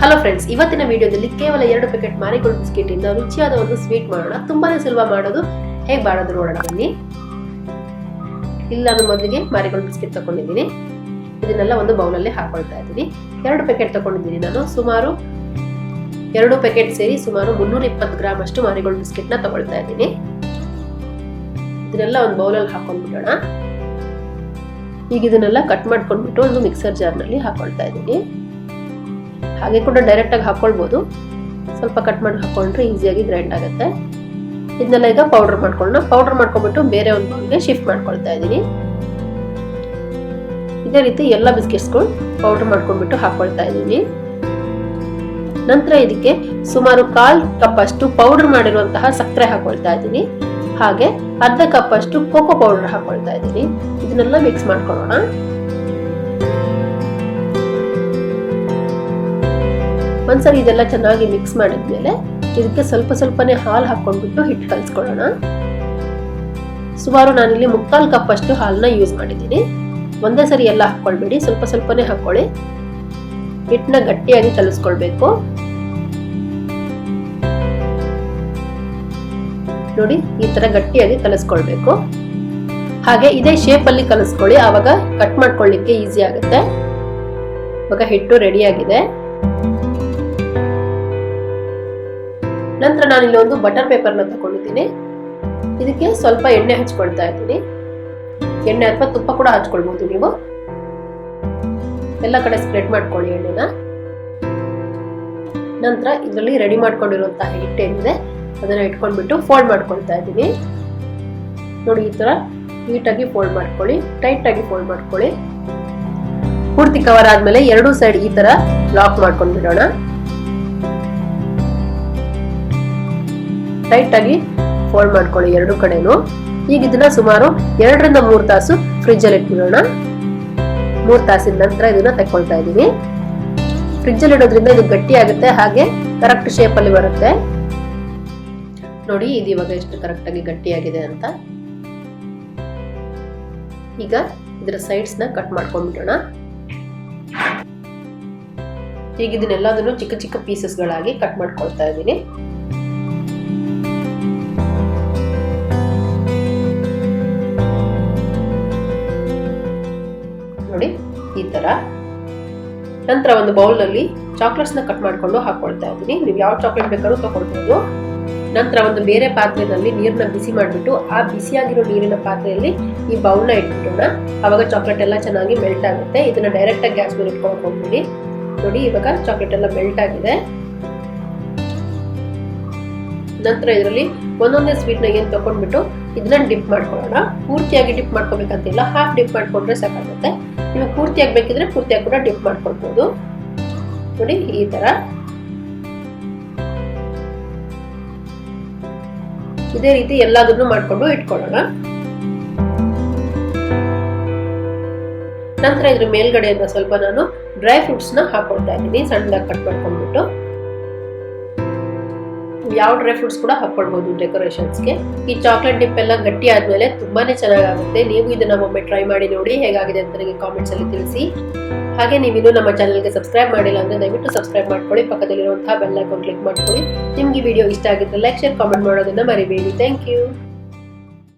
Hello friends, ಇವತ್ತಿನ ವಿಡಿಯೋದಲ್ಲಿ ಕೇವಲ 2 ಪ್ಯಾಕೆಟ್ ಮಾರಿಗೋಲ್ಡ್ ಬಿಸ್ಕೆಟ್ ಇಂದ ರುಚಿಯಾದ ಒಂದು ಸ್ವೀಟ್ ಮಾಡೋಣ. ತುಂಬಾನೇ ಸುಲಭ ಮಾಡೋದು. ಹೇಗೆ ಮಾಡೋದು ನೋಡೋಣ ಬನ್ನಿ. ಇಲ್ಲಿ ನಾನು ಮೊದಲಿಗೆ ಮಾರಿಗೋಲ್ಡ್ ಬಿಸ್ಕೆಟ್ ತಗೊಂಡಿದ್ದೀನಿ. ಇದನ್ನೆಲ್ಲ ಒಂದು ಬೌಲ್ ಅಲ್ಲಿ ಹಾಕೊಳ್ತಾ ಇದ್ದೀನಿ. 2 ಪ್ಯಾಕೆಟ್ ತಗೊಂಡಿದ್ದೀನಿ ನಾನು. ಸುಮಾರು 2 ಪ್ಯಾಕೆಟ್ ಸೇರಿ ಸುಮಾರು 320 ಗ್ರಾಮ್ ಅಷ್ಟು ಮಾರಿಗೋಲ್ಡ್ ಬಿಸ್ಕೆಟ್ ನ ತಗೊಳ್ತಾ ಇದ್ದೀನಿ. ಇದನ್ನೆಲ್ಲ ಒಂದು ಬೌಲ್ ಅಲ್ಲಿ ಹಾಕೊಂಡ್ಬಿಡೋಣ. ಈಗ ಇದನ್ನೆಲ್ಲ ಕಟ್ ಮಾಡ್ಕೊಂಡ್ಬಿಟ್ಟು ಒಂದು ಮಿಕ್ಸರ್ ಜಾರ್ ನಲ್ಲಿ ಹಾಕೊಳ್ತಾ ಇದ್ದೀನಿ. ಹಾಗೆ ಕೂಡ ಡೈರೆಕ್ಟ್ ಆಗಿ ಹಾಕೊಳ್ಬಹುದು. ಸ್ವಲ್ಪ ಕಟ್ ಮಾಡಿ ಹಾಕೊಂಡ್ರೆ ಈಸಿಯಾಗಿ ಗ್ರೈಂಡ್ ಆಗುತ್ತೆ. ಇದನ್ನೆಲ್ಲ ಈಗ ಪೌಡರ್ ಮಾಡ್ಕೊಳ್ಳೋಣ. ಪೌಡರ್ ಮಾಡ್ಕೊಂಡ್ಬಿಟ್ಟು ಬೇರೆ ಒಂದು ಬೌಲ್ಗೆ ಶಿಫ್ಟ್ ಮಾಡ್ಕೊಳ್ತಾ ಇದ್ದೀನಿ. ಇದೇ ರೀತಿ ಎಲ್ಲ ಬಿಸ್ಕೆಟ್ಸ್ಗಳು ಪೌಡರ್ ಮಾಡ್ಕೊಂಡ್ಬಿಟ್ಟು ಹಾಕೊಳ್ತಾ ಇದ್ದೀನಿ. ನಂತರ ಇದಕ್ಕೆ ಸುಮಾರು 1/4 ಕಪ್ ಅಷ್ಟು ಪೌಡರ್ ಮಾಡಿರುವಂತಹ ಸಕ್ಕರೆ ಹಾಕೊಳ್ತಾ ಇದ್ದೀನಿ. ಹಾಗೆ ಅರ್ಧ ಕಪ್ ಅಷ್ಟು ಕೋಕೋ ಪೌಡರ್ ಹಾಕೊಳ್ತಾ ಇದ್ದೀನಿ. ಇದನ್ನೆಲ್ಲ ಮಿಕ್ಸ್ ಮಾಡ್ಕೊಳ್ಳೋಣ. ಒಂದ್ಸರಿ ಇದೆಲ್ಲ ಚೆನ್ನಾಗಿ ಮಿಕ್ಸ್ ಮಾಡಿದ್ಮೇಲೆ ಇದಕ್ಕೆ ಸ್ವಲ್ಪ ಸ್ವಲ್ಪನೇ ಹಾಲು ಹಾಕೊಂಡ್ಬಿಟ್ಟು ಹಿಟ್ಟು ಕಲಿಸ್ಕೊಳ್ಳೋಣ. ಸುಮಾರು ನಾನಿಲ್ಲಿ 3/4 ಕಪ್ ಅಷ್ಟು ಹಾಲನ್ನ ಯೂಸ್ ಮಾಡಿದ್ದೀನಿ. ಒಂದೇ ಸರಿ ಎಲ್ಲ ಹಾಕೊಳ್ಬೇಡಿ, ಸ್ವಲ್ಪ ಸ್ವಲ್ಪನೇ ಹಾಕೊಳ್ಳಿ. ಹಿಟ್ಟನ್ನ ಗಟ್ಟಿಯಾಗಿ ಕಲಿಸ್ಕೊಳ್ಬೇಕು. ನೋಡಿ, ಈ ತರ ಗಟ್ಟಿಯಾಗಿ ಕಲಿಸ್ಕೊಳ್ಬೇಕು. ಹಾಗೆ ಇದೇ ಶೇಪ್ ಅಲ್ಲಿ ಕಲಿಸ್ಕೊಳ್ಳಿ, ಆವಾಗ ಕಟ್ ಮಾಡ್ಕೊಳ್ಳಿಕ್ಕೆ ಈಸಿ ಆಗುತ್ತೆ. ಇವಾಗ ಹಿಟ್ಟು ರೆಡಿ ಆಗಿದೆ. ನಂತರ ನಾನು ಇಲ್ಲಿ ಒಂದು ಬಟರ್ ಪೇಪರ್ ನ ತಗೊಂಡಿದ್ದೀನಿ. ಇದಕ್ಕೆ ಸ್ವಲ್ಪ ಎಣ್ಣೆ ಹಚ್ಕೊಳ್ತಾ ಇದ್ದೀನಿ. ಎಣ್ಣೆ ಅಥವಾ ತುಪ್ಪ ಕೂಡ ಹಚ್ಕೊಳ್ಬಹುದು ನೀವು. ಎಲ್ಲ ಕಡೆ ಸ್ಪ್ರೆಡ್ ಮಾಡ್ಕೊಳ್ಳಿ ಎಣ್ಣೆನ. ನಂತರ ಇದರಲ್ಲಿ ರೆಡಿ ಮಾಡ್ಕೊಂಡಿರುವಂತಹ ಹಿಟ್ಟೇನಿದೆ ಅದನ್ನ ಇಟ್ಕೊಂಡ್ಬಿಟ್ಟು ಫೋಲ್ಡ್ ಮಾಡ್ಕೊಳ್ತಾ ಇದ್ದೀನಿ. ನೋಡಿ, ಈ ತರ ನೀಟಾಗಿ ಫೋಲ್ಡ್ ಮಾಡ್ಕೊಳ್ಳಿ, ಟೈಟ್ ಆಗಿ ಫೋಲ್ಡ್ ಮಾಡ್ಕೊಳ್ಳಿ. ಪೂರ್ತಿ ಕವರ್ ಆದ್ಮೇಲೆ 2 ಸೈಡ್ ಈ ತರ ಲಾಕ್ ಮಾಡ್ಕೊಂಡು ಬಿಡೋಣ. ಟೈಟ್ ಆಗಿ ಫೋಲ್ಡ್ ಮಾಡ್ಕೊಳ್ಳಿ 2 ಕಡೆನೂ. ಈಗ ಇದನ್ನ ಸುಮಾರು 2 ರಿಂದ 3 ತಾಸು ಫ್ರಿಜ್ ಅಲ್ಲಿ ಇಟ್ಬಿಡೋಣ. 3 ತಾಸಿನ ನಂತರ ಇದನ್ನ ತಗೊಳ್ತಾ ಇದೀನಿ. ಫ್ರಿಜ್ ಅಲ್ಲಿ ಇಡೋದ್ರಿಂದ ಇದು ಗಟ್ಟಿ ಆಗುತ್ತೆ, ಹಾಗೆ ಕರೆಕ್ಟ್ ಶೇಪ್ ಅಲ್ಲಿ ಬರುತ್ತೆ. ನೋಡಿ, ಇದು ಇವಾಗ ಎಷ್ಟು ಕರೆಕ್ಟ್ ಆಗಿ ಗಟ್ಟಿಯಾಗಿದೆ ಅಂತ. ಈಗ ಇದರ ಸೈಡ್ಸ್ ನ ಕಟ್ ಮಾಡ್ಕೊಂಡ್ಬಿಡೋಣ. ಈಗ ಇದನ್ನೆಲ್ಲದನ್ನು ಚಿಕ್ಕ ಚಿಕ್ಕ ಪೀಸಸ್ ಗಳಾಗಿ ಕಟ್ ಮಾಡ್ಕೊಳ್ತಾ ಇದ್ದೀನಿ. ನೋಡಿ, ಈ ತರ. ನಂತರ ಒಂದು ಬೌಲ್ ನಲ್ಲಿ ಚಾಕ್ಲೇಟ್ಸ್ ನ ಕಟ್ ಮಾಡ್ಕೊಂಡು ಹಾಕೊಳ್ತಾ ಇದ್ದೀನಿ. ನೀವು ಯಾವ ಚಾಕ್ಲೇಟ್ ಬೇಕಾದ್ರೂ ತಗೊಳ್ಬಹುದು. ನಂತರ ಒಂದು ಬೇರೆ ಪಾತ್ರೆಯಲ್ಲಿ ನೀರನ್ನ ಬಿಸಿ ಮಾಡಿಬಿಟ್ಟು ಆ ಬಿಸಿಯಾಗಿರೋ ನೀರಿನ ಪಾತ್ರೆಯಲ್ಲಿ ಈ ಬೌಲ್ನ ಇಟ್ಬಿಡೋಣ. ಆವಾಗ ಚಾಕ್ಲೇಟ್ ಎಲ್ಲ ಚೆನ್ನಾಗಿ ಮೆಲ್ಟ್ ಆಗುತ್ತೆ. ಇದನ್ನ ಡೈರೆಕ್ಟ್ ಆಗಿ ಗ್ಯಾಸ್ ಮೇಲೆ ಇಟ್ಕೊಂಡು ಹೋಗ್ಬಿಡಿ. ನೋಡಿ, ಇವಾಗ ಚಾಕ್ಲೇಟ್ ಎಲ್ಲ ಮೆಲ್ಟ್ ಆಗಿದೆ. ನಂತರ ಇದರಲ್ಲಿ ಒಂದೊಂದೇ ಸ್ವೀಟ್ ನ ಏನ್ ತಗೊಂಡ್ಬಿಟ್ಟು ಇದನ್ನ ಡಿಪ್ ಮಾಡ್ಕೊಳ್ಳೋಣ. ಪೂರ್ತಿಯಾಗಿ ಡಿಪ್ ಮಾಡ್ಕೋಬೇಕಂತಿಲ್ಲ, ಹಾಫ್ ಡಿಪ್ ಮಾಡ್ಕೊಂಡ್ರೆ ಸಾಕಾಗುತ್ತೆ. ನೀವು ಪೂರ್ತಿಯಾಗಿ ಬೇಕಿದ್ರೆ ಪೂರ್ತಿಯಾಗಿ ಕೂಡ ಡಿಪ್ ಮಾಡ್ಕೊಳ್ಬಹುದು. ನೋಡಿ, ಈ ತರ. ಇದೇ ರೀತಿ ಎಲ್ಲದನ್ನು ಮಾಡ್ಕೊಂಡು ಇಟ್ಕೊಳ್ಳೋಣ. ನಂತರ ಇದ್ರ ಮೇಲ್ಗಡೆಯಿಂದ ಸ್ವಲ್ಪ ನಾನು ಡ್ರೈ ಫ್ರೂಟ್ಸ್ ನ ಹಾಕೊಳ್ತಾ ಇದ್ದೀನಿ, ಸಣ್ಣದಾಗಿ ಕಟ್ ಮಾಡ್ಕೊಂಡ್ಬಿಟ್ಟು. ಯಾವ ಡ್ರೈ ಫ್ರೂಟ್ಸ್ ಕೂಡ ಹಾಕೊಳ್ಬಹುದು ಡೆಕೋರೇಷನ್ಸ್ಗೆ. ಈ ಚಾಕ್ಲೇಟ್ ಡಿಪ್ ಎಲ್ಲ ಗಟ್ಟಿ ಆದ್ಮೇಲೆ ತುಂಬಾನೇ ಚೆನ್ನಾಗುತ್ತೆ. ನೀವು ಇದನ್ನ ಒಮ್ಮೆ ಟ್ರೈ ಮಾಡಿ ನೋಡಿ, ಹೇಗಾಗಿದೆ ಅಂತ ನನಗೆ ಕಾಮೆಂಟ್ಸ್ ಅಲ್ಲಿ ತಿಳಿಸಿ. ಹಾಗೆ ನೀವು ಇನ್ನೂ ನಮ್ಮ ಚಾನಲ್ಗೆ ಸಬ್ಸ್ಕ್ರೈಬ್ ಮಾಡಿಲ್ಲ ಅಂದ್ರೆ ದಯವಿಟ್ಟು ಸಬ್ಸ್ಕ್ರೈಬ್ ಮಾಡ್ಕೊಳ್ಳಿ. ಪಕ್ಕದಲ್ಲಿರುವಂತಹ ಬೆಲ್ ಐಕಾನ್ ಕ್ಲಿಕ್ ಮಾಡ್ಕೊಳ್ಳಿ. ನಿಮ್ಗೆ ವಿಡಿಯೋ ಇಷ್ಟ ಆಗಿದ್ರೆ ಲೈಕ್, ಶೇರ್, ಕಾಮೆಂಟ್ ಮಾಡೋದನ್ನ ಮರಿಬೇಡಿ. Thank you.